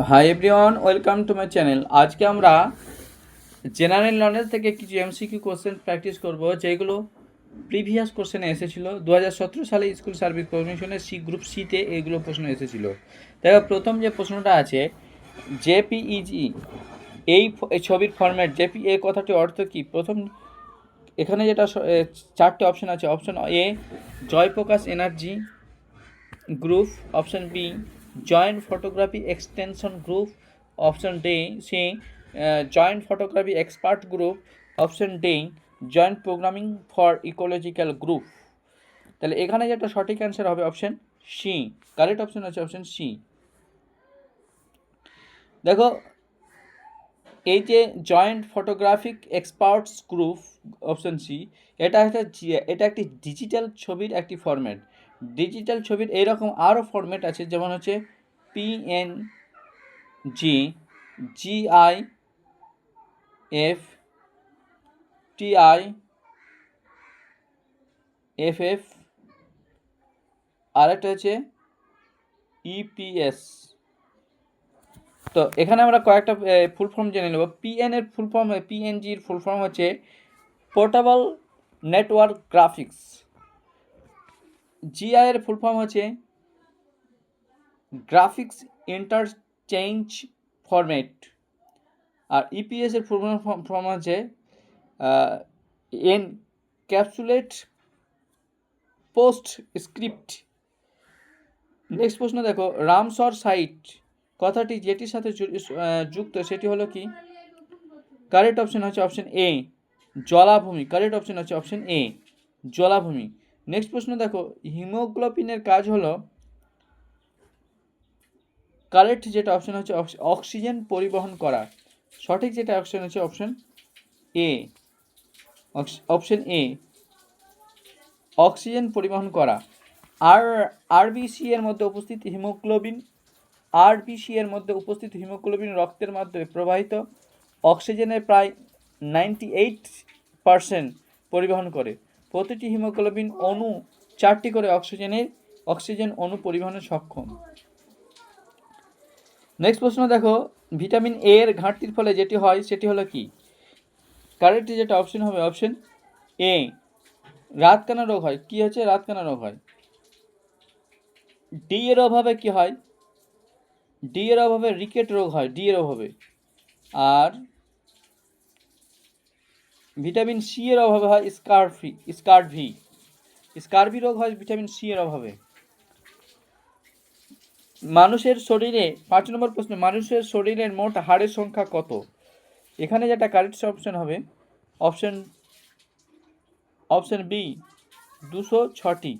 Hi everyone, welcome to my channel. আজকে আমরা general knowledge থেকে কিছু এমসিকিউ কোশ্চেন প্র্যাকটিস করব, যেগুলো প্রিভিয়াস কোশ্চেনে এসেছিলো। 2017 সালে স্কুল সার্ভিস কমিশনের গ্রুপ সিতে এইগুলো প্রশ্ন এসেছিলো। দেখো, প্রথম যে প্রশ্নটা আছে, জেপিইজি এই ছবির ফরম্যাট জেপি এই কথাটির অর্থ কী? প্রথম এখানে যেটা চারটে অপশন আছে। Option A Jayprakash energy group, option B joint photography extension group, option D C joint photography expert group, option D joint programming for ecological group. তাহলে এখানে যেটা সঠিক অ্যান্সার হবে অপশন সি। কারেক্ট অপশন হচ্ছে অপশন সি। দেখো, এই যে joint photographic experts group, option C, এটা একটি ডিজিটাল ছবির একটি ফরম্যাট। ডিজিটাল ছবির এইরকম আরও ফরম্যাট আছে, যেমন হচ্ছে পিএনজি, জিআইএফ, টিআইএফএফ, আর একটা হচ্ছে ইপিএস। তো এখানে আমরা কয়েকটা ফুল ফর্ম জেনে নেব। পিএনজির ফুল ফর্ম হচ্ছে পোর্টেবল নেটওয়ার্ক গ্রাফিক্স। জিআই এর ফুল ফর্ম হচ্ছে গ্রাফিক্স ইন্টারচেঞ্জ ফরম্যাট। আর ইপিএস এর ফুল ফর্ম হচ্ছে এনক্যাপসুলেট পোস্ট স্ক্রিপ্ট। নেক্সট প্রশ্ন দেখো, রামসর সাইট কথাটি যেটির সাথে যুক্ত সেটি হলো কি? কারেক্ট অপশন হচ্ছে অপশন এ জলাভূমি। কারেক্ট অপশন হচ্ছে অপশন এ জলাভূমি। নেক্সট প্রশ্ন দেখো, হিমোগ্লোবিনের কাজ হলো, কারেক্ট যেটা অপশন হচ্ছে অক্সিজেন পরিবহন করা। সঠিক যেটা অপশন হচ্ছে option A, option A oxygen পরিবহন করা। আরবিসি এর মধ্যে উপস্থিত হিমোগ্লোবিন রক্তের মাধ্যমে প্রবাহিত অক্সিজেনের প্রায় 98% পরিবহন করে। প্রতিটি হিমোগ্লোবিন অণু 4টি করে অক্সিজেন অণু পরিবহনে সক্ষম। নেক্সট প্রশ্ন দেখো, ভিটামিন এ এর ঘাটতির ফলে যেটি হয় সেটি হলো কি? কারেক্ট যেটা অপশন হবে অপশন এ রাতকানা রোগ হয়। কি হচ্ছে? রাতকানা রোগ হয়। ডি এর অভাবে কি হয়? ডি এর অভাবে রিকেট রোগ হয়, ডি এর অভাবে। আর ভিটামিন সি এর অভাবে হয় স্কারভি রোগ হয় ভিটামিন সি এর অভাবে। মানুষের শরীরে 5 নম্বর প্রশ্ন, মানুষের শরীরের মোট হাড়ের সংখ্যা কত? এখানে যেটা কারেক্ট অপশন হবে অপশন বি 206টি।